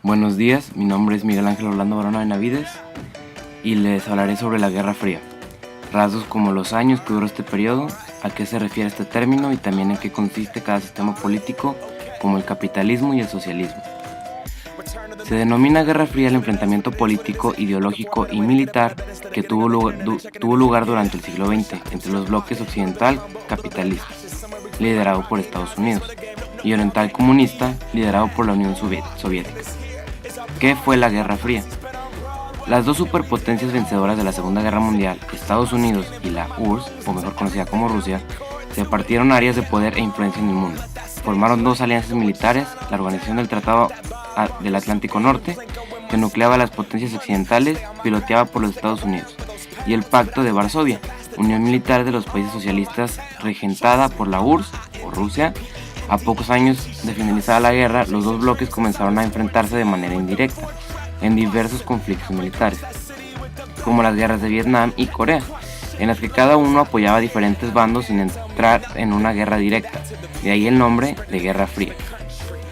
Buenos días, mi nombre es Miguel Ángel Orlando Barona Benavides y les hablaré sobre la Guerra Fría. Rasgos como los años que duró este periodo, a qué se refiere este término y también en qué consiste cada sistema político como el capitalismo y el socialismo. Se denomina Guerra Fría el enfrentamiento político, ideológico y militar que tuvo lugar durante el siglo XX entre los bloques occidental capitalista, liderado por Estados Unidos, y oriental comunista, liderado por la Unión Soviética. ¿Qué fue la Guerra Fría? Las dos superpotencias vencedoras de la Segunda Guerra Mundial, Estados Unidos y la URSS, o mejor conocida como Rusia, se partieron áreas de poder e influencia en el mundo. Formaron dos alianzas militares, la Organización del Tratado del Atlántico Norte, que nucleaba a las potencias occidentales, piloteada por los Estados Unidos, y el Pacto de Varsovia, unión militar de los países socialistas regentada por la URSS, o Rusia. A pocos años de finalizada la guerra, los dos bloques comenzaron a enfrentarse de manera indirecta en diversos conflictos militares, como las guerras de Vietnam y Corea, en las que cada uno apoyaba a diferentes bandos sin entrar en una guerra directa, de ahí el nombre de Guerra Fría.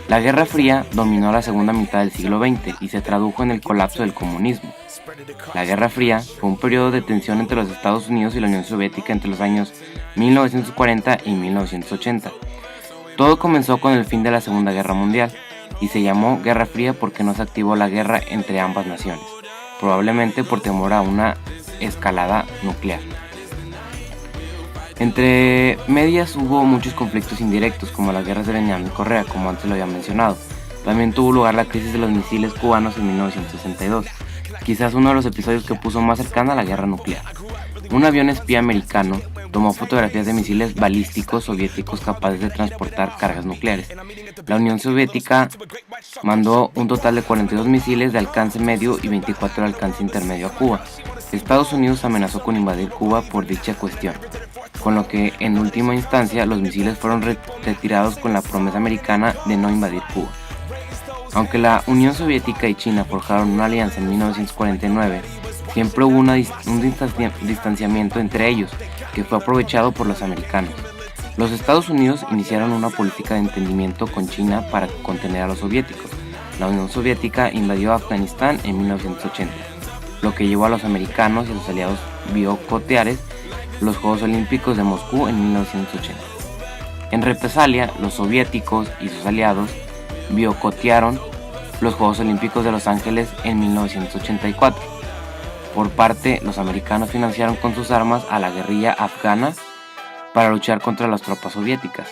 La Guerra Fría dominó la segunda mitad del siglo XX y se tradujo en el colapso del comunismo. La Guerra Fría fue un periodo de tensión entre los Estados Unidos y la Unión Soviética entre los años 1940 y 1980. Todo comenzó con el fin de la Segunda Guerra Mundial y se llamó Guerra Fría porque no se activó la guerra entre ambas naciones, probablemente por temor a una escalada nuclear. Entre medias hubo muchos conflictos indirectos como las guerras de Vietnam y Corea, como antes lo había mencionado. También tuvo lugar la crisis de los misiles cubanos en 1962, quizás uno de los episodios que puso más cercana a la guerra nuclear. Un avión espía americano tomó fotografías de misiles balísticos soviéticos capaces de transportar cargas nucleares. La Unión Soviética mandó un total de 42 misiles de alcance medio y 24 de alcance intermedio a Cuba. Estados Unidos amenazó con invadir Cuba por dicha cuestión, con lo que en última instancia los misiles fueron retirados con la promesa americana de no invadir Cuba. Aunque la Unión Soviética y China forjaron una alianza en 1949, siempre hubo un distanciamiento entre ellos, que fue aprovechado por los americanos. Los Estados Unidos iniciaron una política de entendimiento con China para contener a los soviéticos. La Unión Soviética invadió Afganistán en 1980, lo que llevó a los americanos y a sus aliados boicotear los Juegos Olímpicos de Moscú en 1980. En represalia, los soviéticos y sus aliados boicotearon los Juegos Olímpicos de Los Ángeles en 1984. Por parte, los americanos financiaron con sus armas a la guerrilla afgana para luchar contra las tropas soviéticas.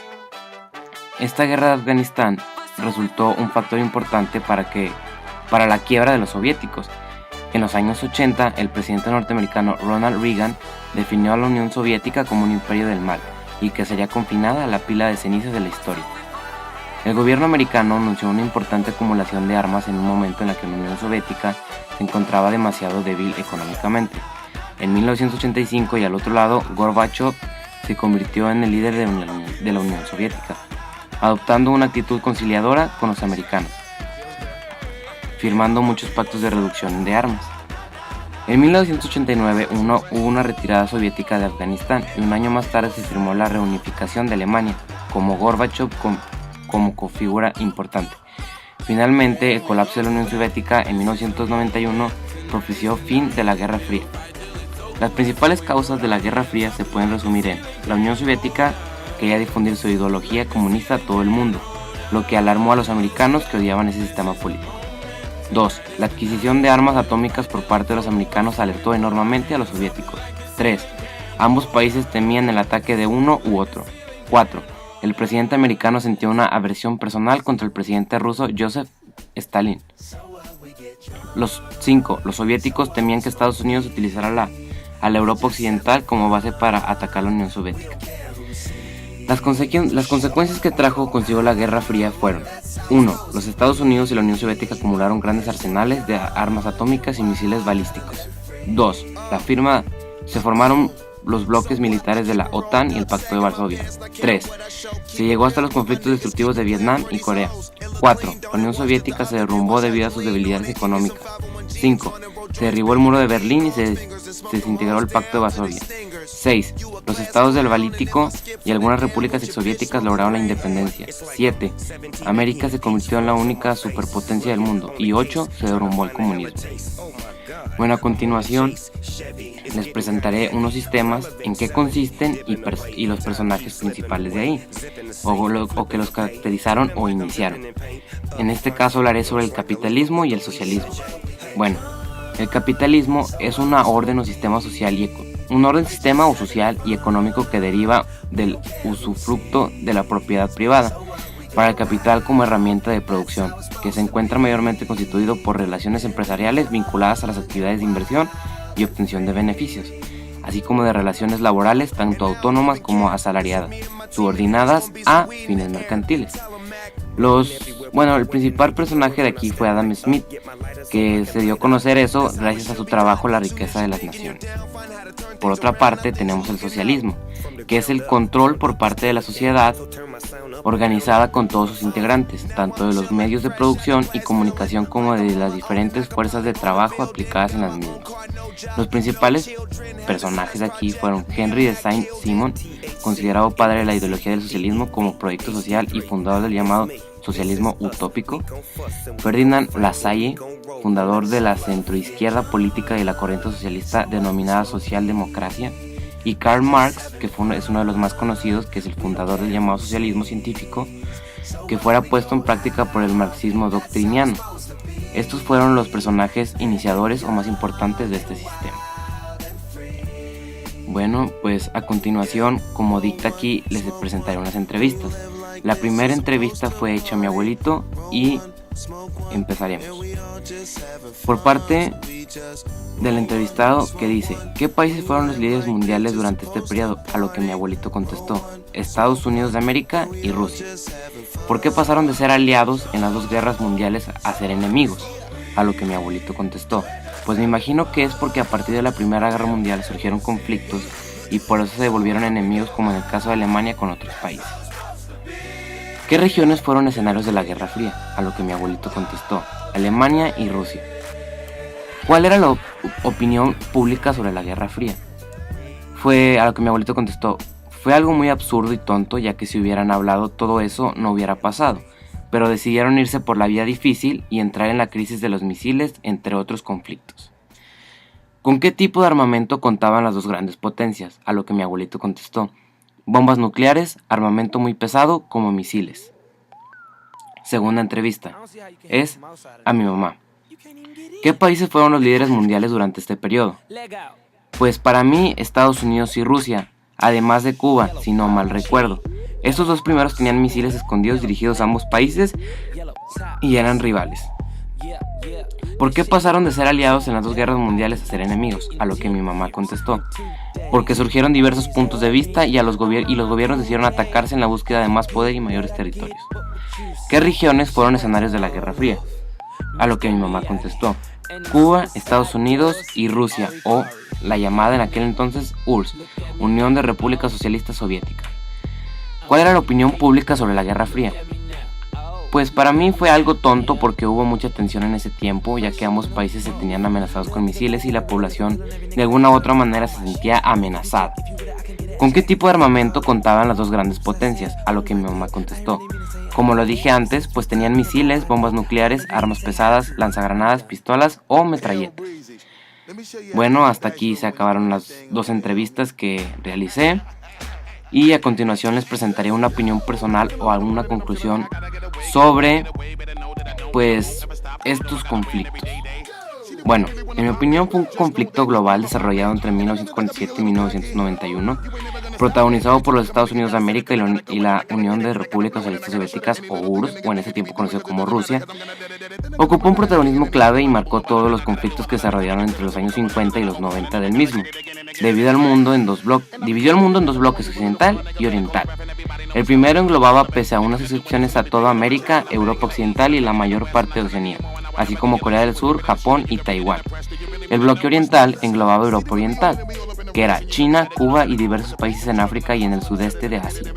Esta guerra de Afganistán resultó un factor importante para la quiebra de los soviéticos. En los años 80, el presidente norteamericano Ronald Reagan definió a la Unión Soviética como un imperio del mal y que sería confinada a la pila de cenizas de la historia. El gobierno americano anunció una importante acumulación de armas en un momento en el que la Unión Soviética se encontraba demasiado débil económicamente. En 1985 y al otro lado, Gorbachev se convirtió en el líder de la Unión Soviética, adoptando una actitud conciliadora con los americanos, firmando muchos pactos de reducción de armas. En 1989 hubo una retirada soviética de Afganistán y un año más tarde se firmó la reunificación de Alemania, como Gorbachev como figura importante. Finalmente, el colapso de la Unión Soviética en 1991 propició fin de la Guerra Fría. Las principales causas de la Guerra Fría se pueden resumir en: la Unión Soviética quería difundir su ideología comunista a todo el mundo, lo que alarmó a los americanos que odiaban ese sistema político. 2. La adquisición de armas atómicas por parte de los americanos alertó enormemente a los soviéticos. 3. Ambos países temían el ataque de uno u otro. 4. El presidente americano sentía una aversión personal contra el presidente ruso Joseph Stalin. 5. Los soviéticos temían que Estados Unidos utilizara a la Europa occidental como base para atacar a la Unión Soviética. Las consecuencias que trajo consigo la Guerra Fría fueron: 1. Los Estados Unidos y la Unión Soviética acumularon grandes arsenales de armas atómicas y misiles balísticos. 2. Se formaron los bloques militares de la OTAN y el Pacto de Varsovia. 3. Se llegó hasta los conflictos destructivos de Vietnam y Corea. 4. La Unión Soviética se derrumbó debido a sus debilidades económicas. 5. Se derribó el muro de Berlín y se desintegró el Pacto de Varsovia. 6. Los estados del Báltico y algunas repúblicas exsoviéticas lograron la independencia. 7. América se convirtió en la única superpotencia del mundo. Y 8. Se derrumbó el comunismo. Bueno, a continuación les presentaré unos sistemas, en qué consisten y los personajes principales de ahí, o que los caracterizaron o iniciaron. En este caso hablaré sobre el capitalismo y el socialismo. Bueno, el capitalismo es una orden o sistema social sistema o social y económico que deriva del usufructo de la propiedad privada para el capital como herramienta de producción, que se encuentra mayormente constituido por relaciones empresariales vinculadas a las actividades de inversión y obtención de beneficios, así como de relaciones laborales tanto autónomas como asalariadas, subordinadas a fines mercantiles. El principal personaje de aquí fue Adam Smith, que se dio a conocer eso gracias a su trabajo La riqueza de las naciones. Por otra parte, tenemos el socialismo, que es el control por parte de la sociedad organizada con todos sus integrantes, tanto de los medios de producción y comunicación como de las diferentes fuerzas de trabajo aplicadas en las mismas. Los principales personajes aquí fueron Henry de Saint-Simon, considerado padre de la ideología del socialismo como proyecto social y fundador del llamado socialismo utópico; Ferdinand Lassalle, fundador de la centroizquierda política y de la corriente socialista denominada socialdemocracia; y Karl Marx, que es uno de los más conocidos, que es el fundador del llamado socialismo científico, que fuera puesto en práctica por el marxismo doctriniano. Estos fueron los personajes iniciadores o más importantes de este sistema. Bueno, pues a continuación, como dicta aquí, les presentaré unas entrevistas. La primera entrevista fue hecha a mi abuelito y empezaremos. Por parte del entrevistado, que dice: ¿qué países fueron los líderes mundiales durante este periodo? A lo que mi abuelito contestó: Estados Unidos de América y Rusia. ¿Por qué pasaron de ser aliados en las dos guerras mundiales a ser enemigos? A lo que mi abuelito contestó: pues me imagino que es porque a partir de la Primera Guerra Mundial surgieron conflictos y por eso se volvieron enemigos, como en el caso de Alemania con otros países. ¿Qué regiones fueron escenarios de la Guerra Fría? A lo que mi abuelito contestó: Alemania y Rusia. ¿Cuál era la opinión pública sobre la Guerra Fría? A lo que mi abuelito contestó: fue algo muy absurdo y tonto, ya que si hubieran hablado todo eso no hubiera pasado, pero decidieron irse por la vía difícil y entrar en la crisis de los misiles, entre otros conflictos. ¿Con qué tipo de armamento contaban las dos grandes potencias? A lo que mi abuelito contestó: bombas nucleares, armamento muy pesado como misiles. Segunda entrevista es a mi mamá. ¿Qué países fueron los líderes mundiales durante este periodo? Pues para mí, Estados Unidos y Rusia, además de Cuba, si no mal recuerdo. Estos dos primeros tenían misiles escondidos dirigidos a ambos países y eran rivales. ¿Por qué pasaron de ser aliados en las dos guerras mundiales a ser enemigos? A lo que mi mamá contestó: porque surgieron diversos puntos de vista y los gobiernos decidieron atacarse en la búsqueda de más poder y mayores territorios. ¿Qué regiones fueron escenarios de la Guerra Fría? A lo que mi mamá contestó: Cuba, Estados Unidos y Rusia, o la llamada en aquel entonces URSS, Unión de Repúblicas Socialistas Soviéticas. ¿Cuál era la opinión pública sobre la Guerra Fría? Pues para mí fue algo tonto, porque hubo mucha tensión en ese tiempo, ya que ambos países se tenían amenazados con misiles y la población de alguna u otra manera se sentía amenazada. ¿Con qué tipo de armamento contaban las dos grandes potencias? A lo que mi mamá contestó: como lo dije antes, pues tenían misiles, bombas nucleares, armas pesadas, lanzagranadas, pistolas o metralletas. Bueno, hasta aquí se acabaron las dos entrevistas que realicé. Y a continuación les presentaré una opinión personal o alguna conclusión sobre estos conflictos. Bueno, en mi opinión fue un conflicto global desarrollado entre 1947 y 1991, protagonizado por los Estados Unidos de América y la Unión de Repúblicas Socialistas Soviéticas, o URSS, o en ese tiempo conocido como Rusia. Ocupó un protagonismo clave y marcó todos los conflictos que se desarrollaron entre los años 50 y los 90 del mismo. Dividió el mundo en dos bloques, occidental y oriental. El primero englobaba, pese a unas excepciones, a toda América, Europa Occidental y la mayor parte de Oceanía, así como Corea del Sur, Japón y Taiwán. El bloque oriental englobaba Europa Oriental, que era China, Cuba y diversos países en África y en el sudeste de Asia.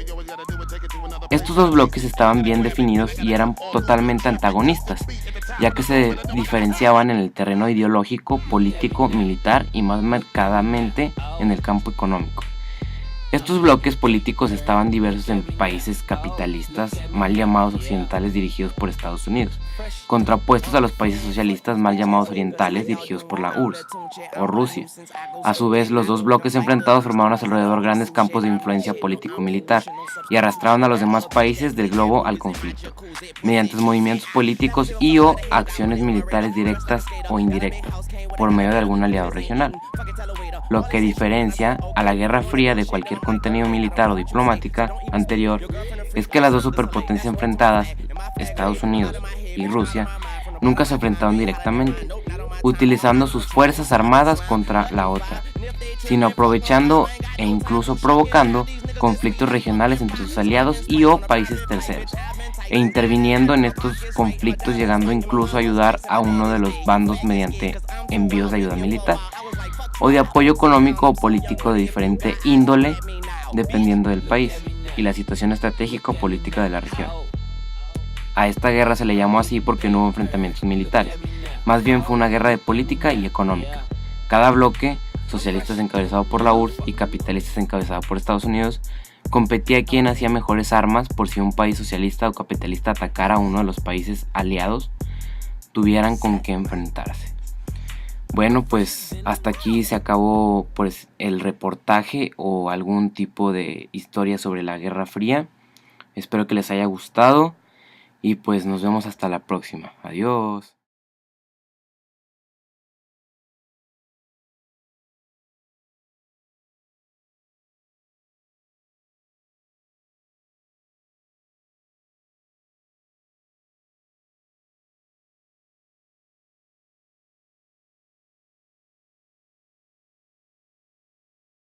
Estos dos bloques estaban bien definidos y eran totalmente antagonistas, ya que se diferenciaban en el terreno ideológico, político, militar y más marcadamente en el campo económico. Estos bloques políticos estaban diversos en países capitalistas, mal llamados occidentales, dirigidos por Estados Unidos, contrapuestos a los países socialistas mal llamados orientales, dirigidos por la URSS o Rusia. A su vez, los dos bloques enfrentados formaron a su alrededor grandes campos de influencia político-militar y arrastraron a los demás países del globo al conflicto, mediante movimientos políticos y o acciones militares directas o indirectas, por medio de algún aliado regional. Lo que diferencia a la Guerra Fría de cualquier contenido militar o diplomática anterior es que las dos superpotencias enfrentadas, Estados Unidos y Rusia, nunca se enfrentaron directamente, utilizando sus fuerzas armadas contra la otra, sino aprovechando e incluso provocando conflictos regionales entre sus aliados y o países terceros, e interviniendo en estos conflictos, llegando incluso a ayudar a uno de los bandos mediante envíos de ayuda militar o de apoyo económico o político de diferente índole dependiendo del país y la situación estratégica o política de la región. A esta guerra se le llamó así porque no hubo enfrentamientos militares, más bien fue una guerra de política y económica. Cada bloque, socialistas encabezado por la URSS y capitalistas encabezado por Estados Unidos, competía quién hacía mejores armas por si un país socialista o capitalista atacara a uno de los países aliados, tuvieran con qué enfrentarse. Bueno, pues hasta aquí se acabó pues el reportaje o algún tipo de historia sobre la Guerra Fría. Espero que les haya gustado y pues nos vemos hasta la próxima. Adiós.